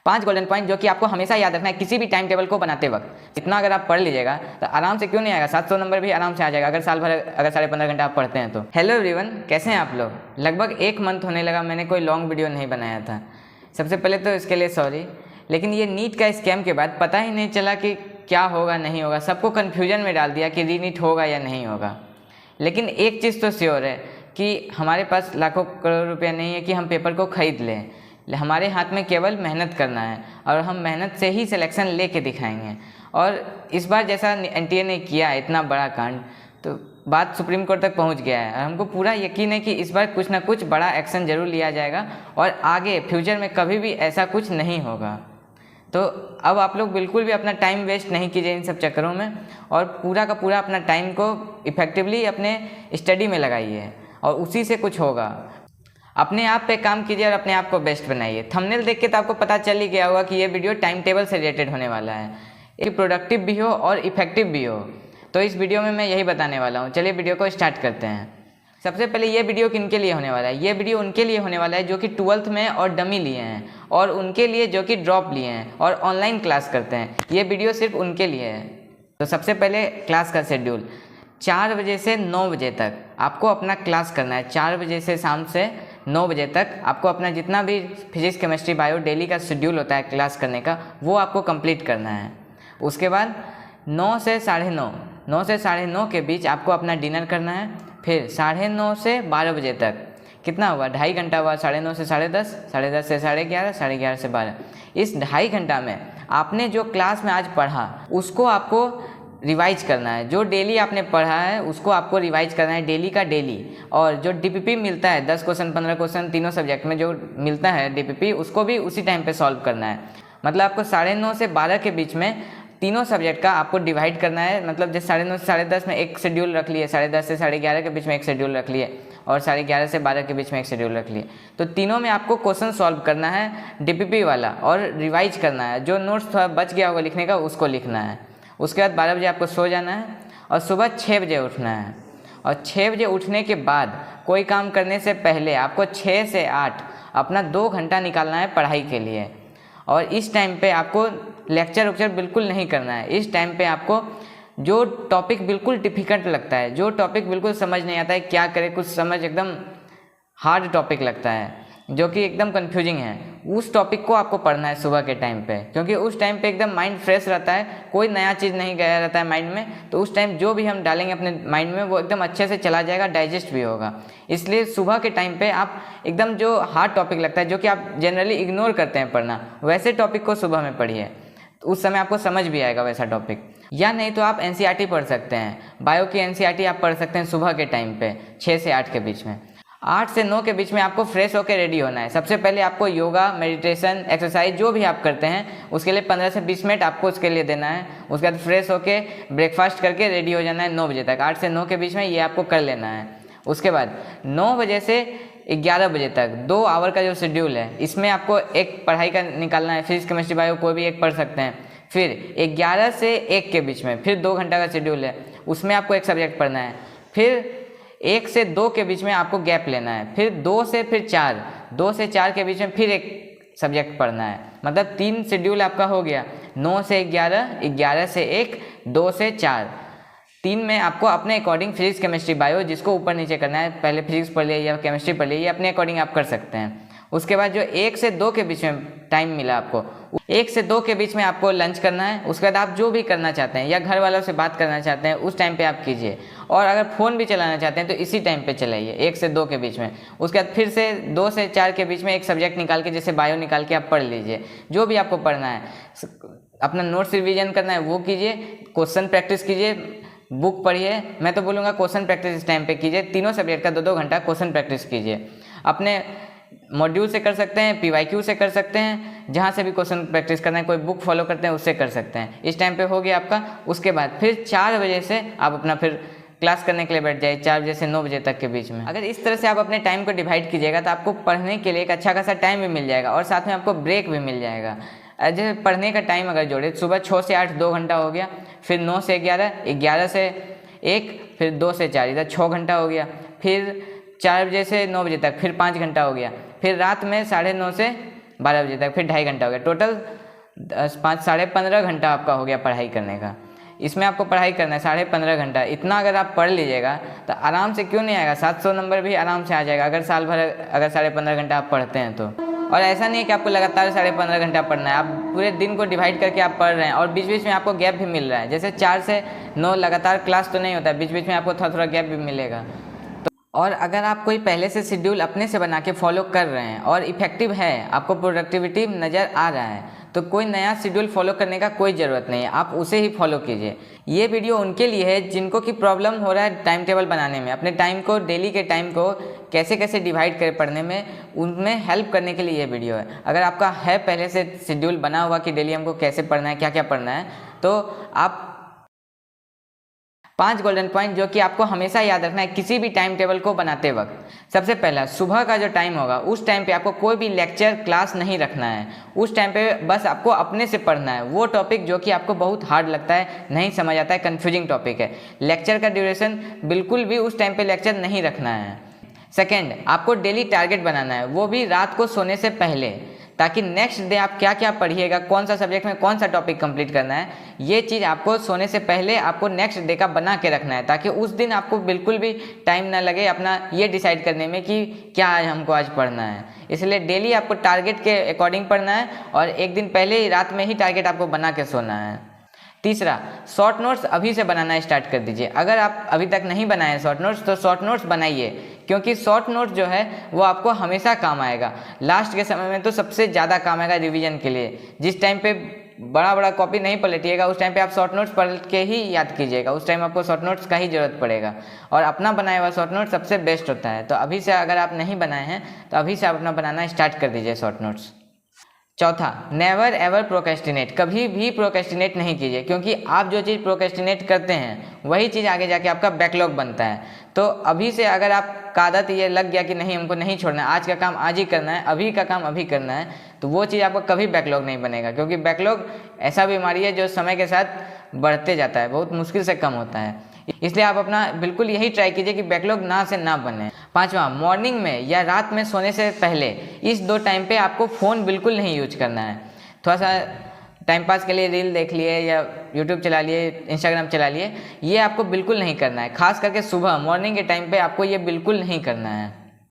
5 golden point जो कि आपको हमेशा याद रखना है किसी भी टाइम टेबल को बनाते वक्त। इतना अगर आप पढ़ लीजिएगा तो आराम से क्यों नहीं आएगा, 700 नंबर भी आराम से आ जाएगा अगर साल भर अगर 15.5 घंटा आप पढ़ते हैं तो। हेलो एवरीवन, कैसे हैं आप लोग। लगभग 1 मंथ होने लगा मैंने कोई लॉन्ग वीडियो नहीं बनाया था। सबसे पहले तो इसके लिए सॉरी, लेकिन ये नीट का स्कैम के बाद पता ही नहीं चला कि क्या होगा नहीं होगा, सबको कन्फ्यूजन में डाल दिया कि रीनीट होगा या नहीं होगा। लेकिन एक चीज़ तो श्योर है कि हमारे पास लाखों करोड़ रुपया नहीं है कि हम पेपर को खरीद लें। हमारे हाथ में केवल मेहनत करना है और हम मेहनत से ही सिलेक्शन लेके दिखाएंगे। और इस बार जैसा एनटीए ने किया इतना बड़ा कांड, तो बात सुप्रीम कोर्ट तक पहुंच गया है और हमको पूरा यकीन है कि इस बार कुछ ना कुछ बड़ा एक्शन जरूर लिया जाएगा और आगे फ्यूचर में कभी भी ऐसा कुछ नहीं होगा। तो अब आप लोग बिल्कुल भी अपना टाइम वेस्ट नहीं कीजिए इन सब चक्करों में और पूरा का पूरा अपना टाइम को इफेक्टिवली अपने स्टडी में लगाइए और उसी से कुछ होगा। अपने आप पे काम कीजिए और अपने आप को बेस्ट बनाइए। थंबनेल देख के तो आपको पता चल ही गया होगा कि ये वीडियो टाइम टेबल से रिलेटेड होने वाला है, ये प्रोडक्टिव भी हो और इफेक्टिव भी हो। तो इस वीडियो में मैं यही बताने वाला हूँ। चलिए वीडियो को स्टार्ट करते हैं। सबसे पहले ये वीडियो किनके लिए होने वाला है, ये वीडियो उनके लिए होने वाला है जो कि 12th में और डमी लिए हैं और उनके लिए जो कि ड्रॉप लिए हैं और ऑनलाइन क्लास करते हैं। ये वीडियो सिर्फ उनके लिए है। तो सबसे पहले क्लास का शेड्यूल 4 बजे से 9 बजे तक आपको अपना क्लास करना है। 4 बजे से शाम से 9 बजे तक आपको अपना जितना भी फिजिक्स केमिस्ट्री बायो डेली का शेड्यूल होता है क्लास करने का, वो आपको कंप्लीट करना है। उसके बाद 9 से 9:30 के बीच आपको अपना डिनर करना है। फिर 9:30 से 12 बजे तक कितना हुआ, 2.5 घंटा हुआ। 9:30 से 10:30, 10:30 से 11:30, 11:30 से 12। इस 2.5 घंटा में आपने जो क्लास में आज पढ़ा उसको आपको रिवाइज करना है। जो डेली आपने पढ़ा है उसको आपको रिवाइज करना है डेली का डेली। और जो डीपीपी मिलता है 10 क्वेश्चन 15 क्वेश्चन तीनों सब्जेक्ट में जो मिलता है डीपीपी, उसको भी उसी टाइम पे सॉल्व करना है। मतलब आपको 9:30 से 12 के बीच में तीनों सब्जेक्ट का आपको डिवाइड करना है। मतलब जैसे 9:30 से 10:30 में एक शेड्यूल रख लिए, 10:30 से 11:30 के बीच में एक शेड्यूल रख लिए और 11:30 से 12 के बीच में एक शेड्यूल रख लिए। तो तीनों में आपको क्वेश्चन सॉल्व करना है डीपीपी वाला और रिवाइज करना है। जो नोट्स थोड़ा बच गया होगा लिखने का उसको लिखना है। उसके बाद 12 बजे आपको सो जाना है और सुबह 6 बजे उठना है। और 6 बजे उठने के बाद कोई काम करने से पहले आपको 6 से 8 अपना 2 घंटा निकालना है पढ़ाई के लिए। और इस टाइम पे आपको लेक्चर बिल्कुल नहीं करना है। इस टाइम पे आपको जो टॉपिक बिल्कुल डिफिकल्ट लगता है, जो टॉपिक बिल्कुल समझ नहीं आता है क्या करे, कुछ समझ एकदम हार्ड टॉपिक लगता है जो कि एकदम कंफ्यूजिंग है, उस टॉपिक को आपको पढ़ना है सुबह के टाइम पे। क्योंकि उस टाइम पे एकदम माइंड फ्रेश रहता है, कोई नया चीज़ नहीं गया रहता है माइंड में। तो उस टाइम जो भी हम डालेंगे अपने माइंड में वो एकदम अच्छे से चला जाएगा, डाइजेस्ट भी होगा। इसलिए सुबह के टाइम पे आप एकदम जो हार्ड टॉपिक लगता है, जो कि आप जनरली इग्नोर करते हैं पढ़ना, वैसे टॉपिक को सुबह में पढ़िए। उस समय आपको समझ भी आएगा वैसा टॉपिक। या नहीं तो आप एनसीईआरटी पढ़ सकते हैं। बायो की एनसीईआरटी आप पढ़ सकते हैं सुबह के टाइम पे 6 से 8 के बीच में। 8 से 9 के बीच में आपको फ्रेश होकर रेडी होना है। सबसे पहले आपको योगा, मेडिटेशन, एक्सरसाइज जो भी आप करते हैं उसके लिए 15 से 20 मिनट आपको उसके लिए देना है। उसके बाद फ्रेश होकर ब्रेकफास्ट करके रेडी हो जाना है 9 बजे तक। 8 से 9 के बीच में ये आपको कर लेना है। उसके बाद 9 बजे से 11 बजे तक 2 आवर का जो शेड्यूल है, इसमें आपको एक पढ़ाई का निकालना है। फिजिक्स केमिस्ट्री बायो कोई भी एक पढ़ सकते हैं। फिर 11 से 1 के बीच में फिर 2 घंटा का शेड्यूल है, उसमें आपको एक सब्जेक्ट पढ़ना है। फिर 1 से 2 के बीच में आपको गैप लेना है। फिर 2 से 4 के बीच में फिर एक सब्जेक्ट पढ़ना है। मतलब 3 शेड्यूल आपका हो गया, 9 से 11, 11 से 1, 2 से 4। 3 में आपको अपने अकॉर्डिंग फिजिक्स केमिस्ट्री बायो जिसको ऊपर नीचे करना है, पहले फिजिक्स पढ़ लिया या केमिस्ट्री पढ़ लिया, ये अपने अकॉर्डिंग आप कर सकते हैं। उसके बाद जो 1 से 2 के बीच में टाइम मिला आपको, 1 से 2 के बीच में आपको लंच करना है। उसके बाद आप जो भी करना चाहते हैं या घर वालों से बात करना चाहते हैं उस टाइम पे आप कीजिए। और अगर फ़ोन भी चलाना चाहते हैं तो इसी टाइम पे चलाइए 1 से 2 के बीच में। उसके बाद फिर से 2 से 4 के बीच में एक सब्जेक्ट निकाल के, जैसे बायो निकाल के आप पढ़ लीजिए। जो भी आपको पढ़ना है, अपना नोट्स रिवीजन करना है वो कीजिए, क्वेश्चन प्रैक्टिस कीजिए, बुक पढ़िए। मैं तो बोलूँगा क्वेश्चन प्रैक्टिस इस टाइम पे कीजिए। तीनों सब्जेक्ट का 2-2 घंटा क्वेश्चन प्रैक्टिस कीजिए। अपने मॉड्यूल से कर सकते हैं, पीवाईक्यू से कर सकते हैं, जहाँ से भी क्वेश्चन प्रैक्टिस करना है, कोई बुक फॉलो करते हैं उससे कर सकते हैं। इस टाइम पे हो गया आपका। उसके बाद फिर 4 बजे से आप अपना फिर क्लास करने के लिए बैठ जाइए, 4 बजे से 9 बजे तक के बीच में। अगर इस तरह से आप अपने टाइम को डिवाइड कीजिएगा तो आपको पढ़ने के लिए एक अच्छा खासा टाइम भी मिल जाएगा और साथ में आपको ब्रेक भी मिल जाएगा। जैसे पढ़ने का टाइम अगर जोड़े, सुबह 6 से 8 2 घंटा हो गया, फिर 9 से 11, 11 से 1, फिर 2 से 4, इधर 6 घंटा हो गया। फिर 4 बजे से 9 बजे तक फिर 5 घंटा हो गया। फिर रात में 9:30 से 12 बजे तक, फिर 2.5 घंटा हो गया, टोटल 5-15 घंटा आपका हो गया पढ़ाई करने का। इसमें आपको पढ़ाई करना है 15.5 घंटा। इतना अगर आप पढ़ लीजिएगा तो आराम से क्यों नहीं आएगा, 700 नंबर भी आराम से आ जाएगा अगर साल भर अगर 15.5 घंटा आप पढ़ते हैं तो। और ऐसा नहीं है कि आपको लगातार 15.5 घंटा पढ़ना है, आप पूरे दिन को डिवाइड करके आप पढ़ रहे हैं और बीच बीच में आपको गैप भी मिल रहा है। जैसे 4 से 9 लगातार क्लास तो नहीं होता है, बीच बीच में आपको थोड़ा थोड़ा गैप भी मिलेगा। और अगर आप कोई पहले से शेड्यूल अपने से बना के फॉलो कर रहे हैं और इफेक्टिव है, आपको प्रोडक्टिविटी नज़र आ रहा है, तो कोई नया शेड्यूल फॉलो करने का कोई ज़रूरत नहीं है, आप उसे ही फॉलो कीजिए। ये वीडियो उनके लिए है जिनको कि प्रॉब्लम हो रहा है टाइम टेबल बनाने में, अपने टाइम को, डेली के टाइम को कैसे कैसे डिवाइड करें पढ़ने में, उनमें हेल्प करने के लिए ये वीडियो है। अगर आपका है पहले से शेड्यूल बना हुआ कि डेली हमको कैसे पढ़ना है, क्या क्या पढ़ना है, तो आप 5 गोल्डन पॉइंट जो कि आपको हमेशा याद रखना है किसी भी टाइम टेबल को बनाते वक्त। सबसे पहला, सुबह का जो टाइम होगा उस टाइम पे आपको कोई भी लेक्चर क्लास नहीं रखना है। उस टाइम पे बस आपको अपने से पढ़ना है वो टॉपिक जो कि आपको बहुत हार्ड लगता है, नहीं समझ आता है, कन्फ्यूजिंग टॉपिक है। लेक्चर का ड्यूरेशन बिल्कुल भी उस टाइम पे लेक्चर नहीं रखना है। सेकेंड, आपको डेली टारगेट बनाना है, वो भी रात को सोने से पहले, ताकि नेक्स्ट डे आप क्या क्या पढ़िएगा, कौन सा सब्जेक्ट में कौन सा टॉपिक कंप्लीट करना है, ये चीज़ आपको सोने से पहले आपको नेक्स्ट डे का बना के रखना है, ताकि उस दिन आपको बिल्कुल भी टाइम ना लगे अपना ये डिसाइड करने में कि क्या हमको आज पढ़ना है। इसलिए डेली आपको टारगेट के अकॉर्डिंग पढ़ना है और एक दिन पहले ही रात में ही टारगेट आपको बना के सोना है। तीसरा, शॉर्ट नोट्स अभी से बनाना स्टार्ट कर दीजिए। अगर आप अभी तक नहीं बनाए शॉर्ट नोट्स तो शॉर्ट नोट्स बनाइए, क्योंकि शॉर्ट नोट्स जो है वो आपको हमेशा काम आएगा। लास्ट के समय में तो सबसे ज़्यादा काम आएगा रिवीजन के लिए। जिस टाइम पे बड़ा बड़ा कॉपी नहीं पलटिएगा उस टाइम पे आप शॉर्ट नोट्स पढ़ के ही याद कीजिएगा, उस टाइम आपको शॉर्ट नोट्स का ही ज़रूरत पड़ेगा और अपना बनाया हुआ शॉर्ट नोट्स सबसे बेस्ट होता है। तो अभी से अगर आप नहीं बनाए हैं तो अभी से आप अपना बनाना स्टार्ट कर दीजिए शॉर्ट नोट्स। चौथा, नेवर एवर प्रोक्रेस्टिनेट, कभी भी प्रोक्रेस्टिनेट नहीं कीजिए, क्योंकि आप जो चीज़ प्रोक्रेस्टिनेट करते हैं वही चीज़ आगे जाके आपका बैकलॉग बनता है। तो अभी से अगर आपका आदत ये लग गया कि नहीं हमको नहीं छोड़ना है, आज का काम आज ही करना है, अभी का काम अभी करना है, तो वो चीज़ आपको कभी बैकलॉग नहीं बनेगा, क्योंकि बैकलॉग ऐसा बीमारी है जो समय के साथ बढ़ते जाता है, बहुत मुश्किल से कम होता है। इसलिए आप अपना बिल्कुल यही ट्राई कीजिए कि बैकलॉग ना से ना बने। पांचवा, मॉर्निंग में या रात में सोने से पहले इस 2 टाइम पे आपको फ़ोन बिल्कुल नहीं यूज करना है। थोड़ा सा टाइम पास के लिए रील देख लिए या यूट्यूब चला लिए, इंस्टाग्राम चला लिए, ये आपको बिल्कुल नहीं करना है। खास करके सुबह मॉर्निंग के टाइम पे आपको ये बिल्कुल नहीं करना है।